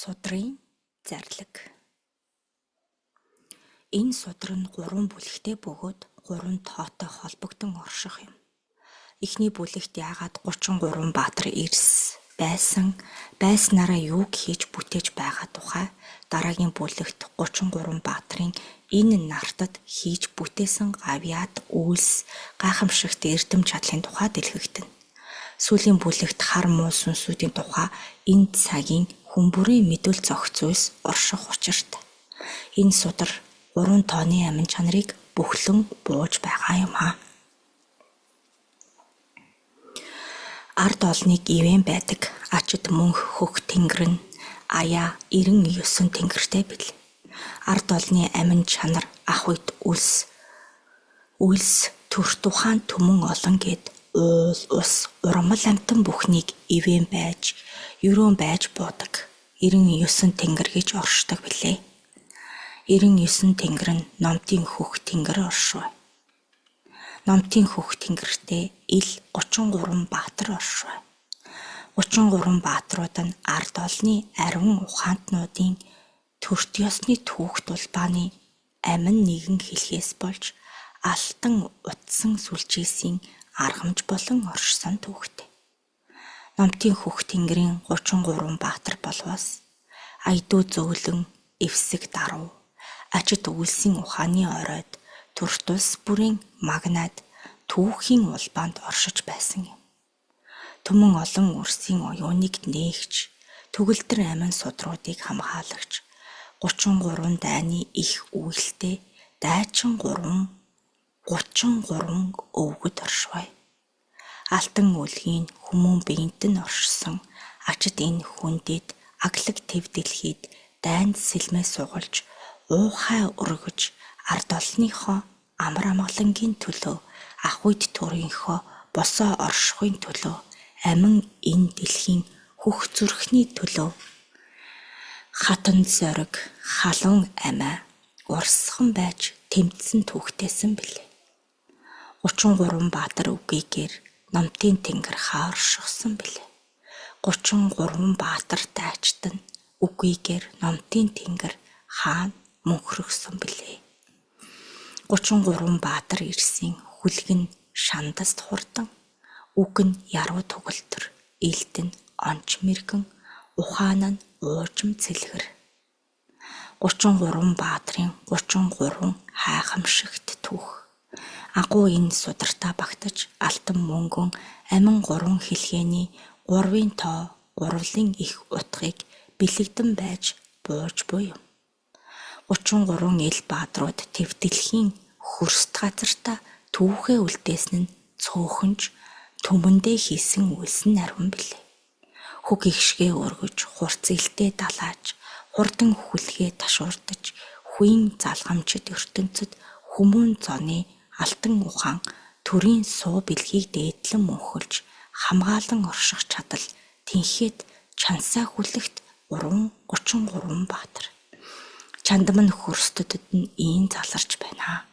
Судрын зарлиг. Энэ судар нь 3 бүлэгтэй бөгөөд 3 тоотой холбогдсон орших юм. Эхний бүлэгт яагаад 33 баатар ирс байснараа юуг хийж бүтээж байгаа тухай, дараагийн бүлэгт 33 баатрын энэ нартад хийж бүтээсэн гавьяат үйлс гайхамшигт эрдэм чадлын тухай дэлгэгдэнэ. Сүүлийн бүлэгт хар муу сүнсүүдийн тухай энэ цагийн хүн бүрийн мэдвэл зохицуулс орших учиртай. Энэ судар 3 тооны амин чанарыг бүхлэн бууж байгаа юм аа. Ард олныг ивэн байдаг ачид мөнх хөх тэнгэр нь аяа 99 тэнгэртэй бил. Ард олны амин чанар ах үед үлс төр тухайн түмэн олон гэд уул ус урмал амтан бүхнийг ивэн байж ерөөн байж буудаг 99 тэнгэр гэж оршдог билээ. 99 тэнгэр нь номтын хөх тэнгэр оршив. Номтын хөх тэнгэртээ ил 33 баатар оршив. 33 баатрууд нь ард олны ариун ухаантнуудын төрт ёсны түүхт улбааны амин нэгэн хэлхээс болж алтан утсан сүлжээсийн аргамж болон оршсон түүхтэй. Номтын хөх тэнгэрийн 33 баатар болвоос айдуу зөөлөн эвсэг даруу ачид үйлсийн ухааны оройд төрт улс бүрийн магнад түүхийн улбаанд оршиж байсан юм. Түмэн олон үрсийн оюуныг нээгч төгөлдөр амин судруудыг хамгаалагч 33 дайны их үйлтэй дайчин 33 өвгөд оршвай. Алтан үлгийн хүмүүн биед нь оршсон ачид энэ хүндэд аглаг төв дэлхийд дайнд сэлмээ сугалж уухай өргөж ард олныхоо амар амгалангийн төлөө ах үед төрийнхөө босоо оршихын төлөө амин энэ дэлхийн хөх зүрхний төлөө хатан зориг халуун амиа урсхан байж тэмцсэн түүхтэйсэн билээ. 33 баатар үгүйгээр номтын тэнгэр хаа оршихсан билээ. 33 баатар дайчтан үгүйгээр номтын тэнгэр хаана мөнхрөгсөн билээ. 33 баатар ирсийн хүлгэн шандаст хурдан үг нь яруу төгөлтөр илт нь онч мэргэн ухаан нь уужим цэлгэр. 33 баатрын 33 хайхамшигт түүх. Агуу энэ судартаа багтаж алтан мөнгөн амин 3 хэлхээний 3-ын тоо гурвлын их утгыг бэлэгдэн байж бууж буй юм. 33 ил баатрууд твдэлхийн хөрст газартаа түүхээ үлдээсэн нь цөөхөнж түмэндээ хийсэн үйлс нь ариун билээ. Хөг ихшгээ өргөж хурц илтээ далааж хурдан хүлгээ ташуурдаж хүйн залгамчид ертөнцид хүмүүн зоны алтан ухаан төрийн суу бэлгийг дээдлэн мөнхөлж хамгаалан орших чадал тэнхээд чансаа хүлэгт 33 баатар. Чандам нь хөрсtöдөд нь ийн заларч байна.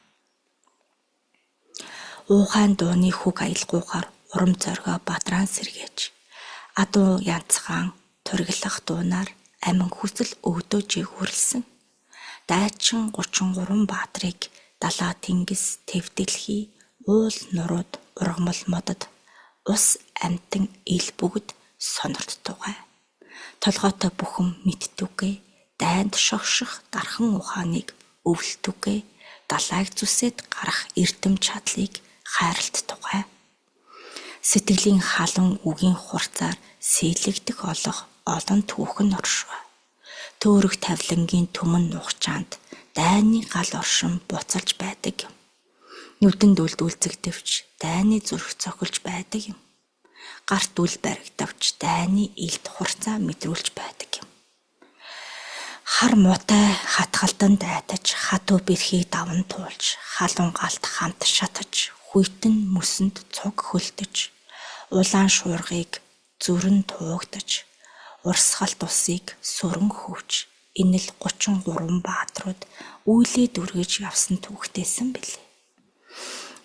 Уухайн дууны хөг аялгуухаар урам зоргоо бадран сэргээж адуу янцхан турглах дуунаар амин хүсэл өвдөж хүрэлсэн. Дайчин 33 баатрыг далаа тэнгис твдэлхий уул нурууд ургамал модод ус амтан ил бүгд сонирдтугай. Толгойтой бүхэн мэдтүгэ дайнд шогших дархан ухааныг өвлтүгэ далайг зүсэд гарах эрдэм чадлыг хайрлттугай. Сэтгэлийн халуун үгийн хурцаар сэлэгдэх олох олон түүхэн оршив. Төөрөх тавлангийн түмэн нухчаанд дайны гал оршин буцалж байдаг юм. Нүдэнд үлдүүлцэгдэвч дайны зүрх цохилж байдаг юм. Гарт үл баригдавч дайны илт хурцаа мэдрүүлж байдаг юм. Хар муутай хатгалдан дайтаж хатуу бэрхийг даван туулж халуун галт хамт шатаж хүйтэн мөсөнд цуг хөлдөж улаан шуургыг зүрэн туугдаж урсгалт усыг сүрэн хөвч энэ л 33 баатрууд үйлээ дүргэж явсан түүхтэйсэн билээ.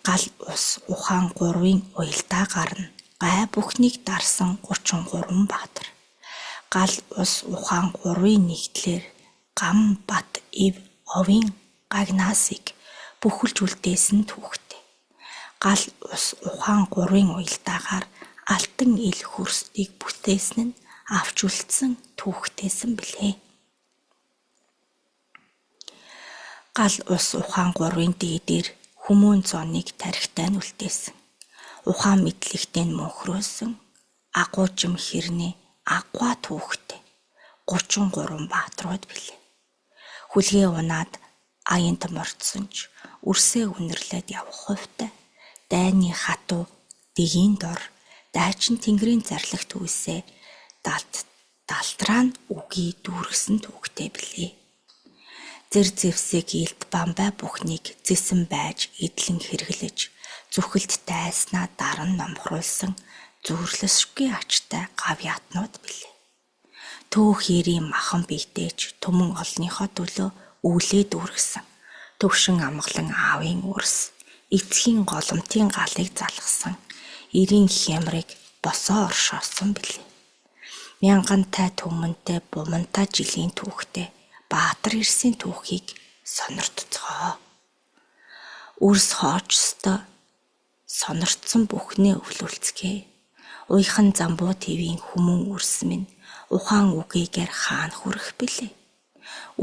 Гал ус ухаан 3-ын уялдаа гарна гай бүхнийг дарсан 33 баатар. Гал ус ухаан 3-ын нэгдлэр гам бат ив овийн гагнаасыг бүхэлж үлдээсэн түүхтэй. Гал ус ухаан 3-ын уялдаагаар алтан ил хөрсдийг бүтээсэн нь авч үлдсэн түүхтэйсэн билээ. Гал ус ухаан 3-ын дээдээр хүмүүн зоныг тархитай нь үлдээсэн. Ухаан мэдлэгтэй нь мөнхрөөсөн агуужим хэрнээ агуа түүхтэй 33 баатрууд билээ. Хүлгээ унаад аянт мордсон ч үрсээ үнэрлээд явах хувьтай дайны хатуу дэгийн дор дайчин тэнгэрийн зарлагт үсээ далтраа нь үгүй дүүргэсэн түүхтэй билээ. Зэр зэвсэг илт бамбай бүхнийг зэсэн байж эдлэн хэрглэж зүхэлд дайснаа даран номхруулсан зүрлэсгүй ачтай гав ятнууд билээ. Төөх хэрийн махан биетэж түмэн олныхоо төлөө өвлөө дүүргэсэн төвшин амгалан аавын үрс эцгийн голомтын галыг залгасан эрийн хямрыг босоо оршоосон билээ. Мянгантай түмэнтэй бумантай жилийн түүхтэй Баатар Ирсийн түүхийг сониртцгоо. Үрс хоочстой сонирцсон бүхнээ өвлүүлцгээ. Уйхан замбуу твийн хүмүүн үрс минь ухаан үгийгээр хаан хүрэх билээ.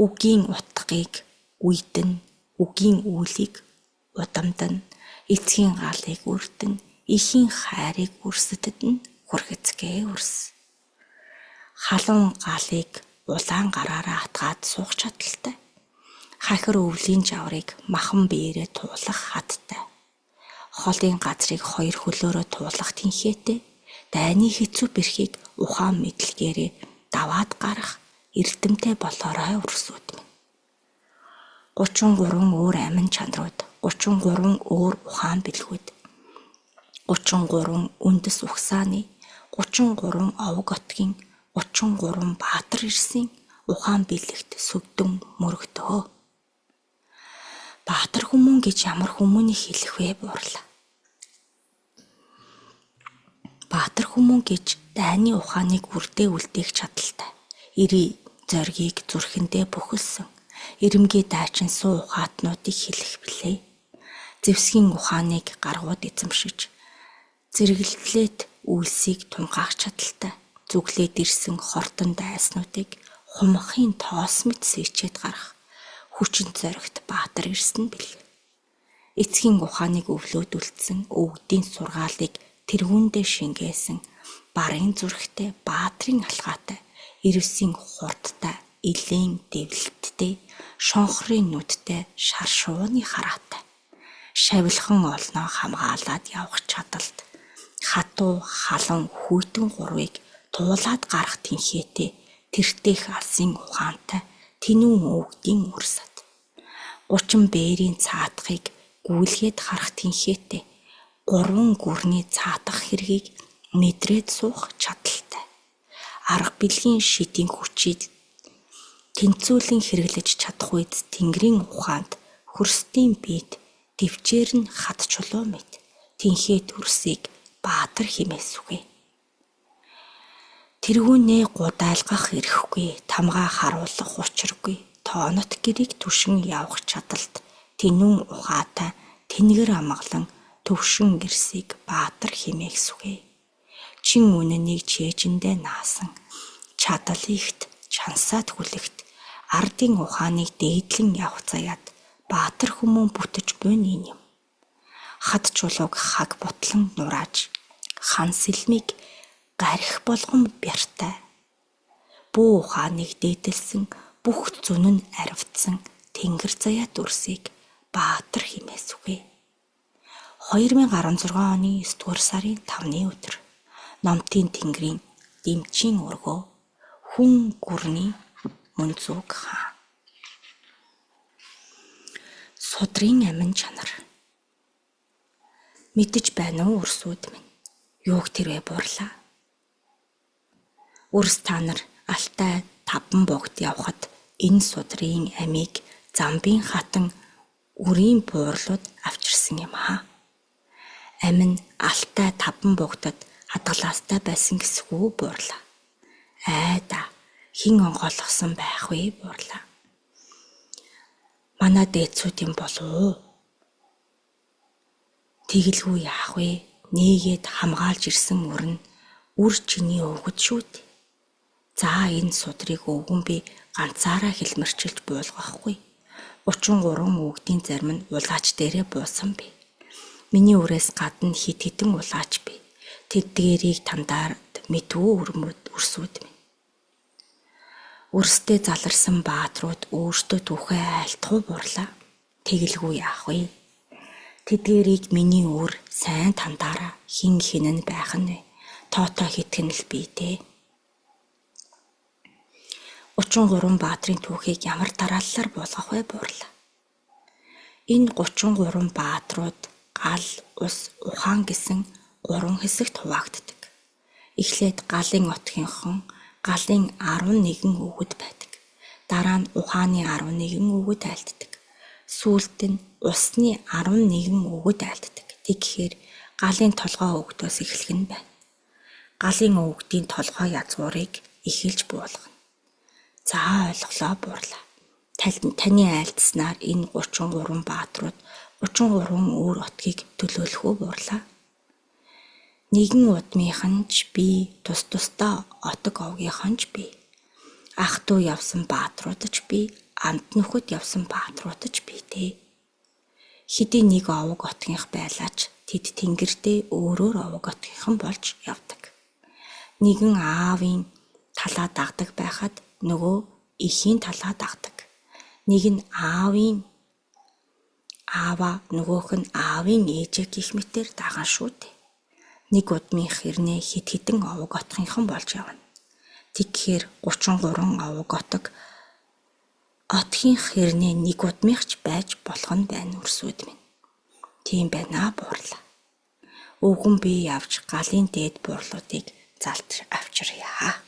Үгийн утгыг үйдэн, үгийн үүлийг удамдан, эцгийн галыг үрдэн, ихийн хайрыг үрсэдэд нь хүрхэцгээ үрс. Халуун галыг улаан гараараа атгаад суух чадaltaй. Хахир өвлийн жаврыг махан биеэрээ туулах хаттай. Холын газрыг 2 хөлөөрөө туулах тэнхээтэй. Дайны хэцүү бэрхийг ухаан мэдлэгээрээ даваад гарах эрдэмтэй болоорой үрсүүд минь. 33 өөр амин чанарууд, 33 өөр ухаан бэлгүүд, 33 үндэс ухсааны, 33 овог отгийн, 33 Баатар Ирсийн ухаан бэлэгт сүгдэн мөрөгдөө. Баатар хүмүүн гэж ямар хүмүүнийг хэлэх вэ буурлаа. Баатар хүмүүн гэж дайны ухааныг үрдээ үлдээх чадaltaй. Ирий зоргийг зүрхэндээ бүхэлсэн ирэмгээ дайчин суу ухаатнуудыг хэлэх билээ. Зевсгийн ухааныг гаргууд эзэмшиж зэрэглэлт үйлсийг тунгаах чадaltaй. Зүглээд ирсэн хортон дайснуудыг хумхын тоос мэт сэрчээд гарах хүчин зоригт Баатар Ирсэн билээ. Эцгийн ухааныг өвлөөдүүлсэн өвгдийн сургаалыг тэргүүндээ шингээсэн барын зүрхтэй Баатрын алхаатай ирвсийн хурдтай илийн дэвлэлттэй шонхрын нүдтэй шар шууны хараатай шавилхан олноо хамгаалаад явах чадалт хатуу халан хүйтэн гурвыг туулаад гарах тэнхээтэй тэртех алсын ухаантай тэнүүн өвгдийн үрсад 30 бээрийн цаатахыг гүйлгээд харах тэнхээтэй 3 гүрний цаатах хэргийг мэдрээд суух чадaltaй. Арга билгийн шидийн хүчийг тэнцүүлэн хэрэглэж чадах үед Тэнгэрийн ухаанд хөрсдийн биед төвчээр нь хад чулуу мэт тэнхээ төрсийг Баатар химээс үгүй. Тэргүүнээ гудайлгах эрхгүй, тамгаа харуулах учиргүй, тоонот гэрийг түшин явах чадалт тэнүүн ухаатай тэнгэр амгалан төвшин гэрсийг Баатар химээс үгүй. Чин үнэнийг чэжиндээ наасан чадал ихт чансаад хүлэгт ардын ухааныг дээдлэн явах заяад Баатар хүмүүн бүтэж буйны юм. Хад чулууг хаг бутлан нурааж хан сэлмийг гарих болгон бяртай. Бүү ухааныг дээдэлсэн бүх зүн нь аривдсан тэнгэр заяат үрсийг Баатар химээс үгүй. 2016 оны 9 дугаар сарын 5-ны өдөр Номтын тэнгэрийн дэмчийн өргөө хүн гүрний мөнзүг хаан. Судрын амин чанар. Мэдэж байна уу үрсүүд минь? Юуг тэрвэ буурлаа? Үрс та нар алтай таван богд явхад энэ судрын амийг замбын хатан үрийн буурлууд авчирсан юм аа. Амин алтай таван богдод хадгалаастай байсан гэсгүй буурлаа. Айда хин онгойлгосон байх вэ буурлаа. Манай дээдсүүдийн болов. Тэгэлгүй яах вэ? Нээгээд хамгаалж ирсэн өрн үр чиний өвгөд шүү дээ. За энэ судрыг өвгөн би ганцаараа хэлмэрчилж буулгахгүй. 33 өвгдийн зарим нь улаач дээрээ буусан бэ. Миний үрээс гадна хит хитэн улаач бэ. Тэдгээрийг тандаард мэдвүү өрсүүд минь. Өрсдөө заларсан баатрууд өөртөө түүхээ айлтгуу бурлаа. Тэгэлгүй яах вэ? Тэдгээрийг миний өр сайн тандаараа хин хинэн байх нь вэ? Тоотоо хитгэн л бий дээ. 33 баатрын түүхийг ямар дарааллаар буулгах вэ буурлаа. Энэ 33 баатрууд гал, ус, ухаан гэсэн 3 хэсэгт хуваагддаг. Эхлээд галын отгийнхон галын 11 өвгөд байдаг. Дараа нь ухааны 11 өвгөд айлддаг. Сүүлд нь усны 11 өвгөд айлддаг. Тэгэхээр галын толгой өвгдөөс эхлэх нь байна. Галын өвгдийн толгой язгуурыг эхэлж буулгана. За ойлголоо буурлаа. Таны айлдснаар энэ 33 баатрууд 33 өөр отгийг төлөөлөх үү буурлаа. Нэгэн удмынх нь ч би, тус тусдаа отог овгийнх нь ч би. Ах トゥ явсан баатрууд ч би, амт нөхөд явсан баатрууд ч би дээ. Хэдий нэг овог отгийнх байлаач тэд тэнгэрдээ өөрөөр овог отгийнхан болж явдаг. Нэгэн аавын талаа дагдаг байхад нөгөө эхийн талаа дагдаг. Нэг нь ааваа нөгөөх нь аавын ээжээ гих мэтээр даган шүү дээ. Нэг удмынх хэрнээ хит хитэн овог отгийнхан болж явна. Тэгэхээр 33 овог отгийнх хэрнээ нэг удмынхч байж болох нь байна өрсүүд минь. Тийм байна буурлаа. Өвгөн би явж галын дээд буурлуудыг залж авчиръя.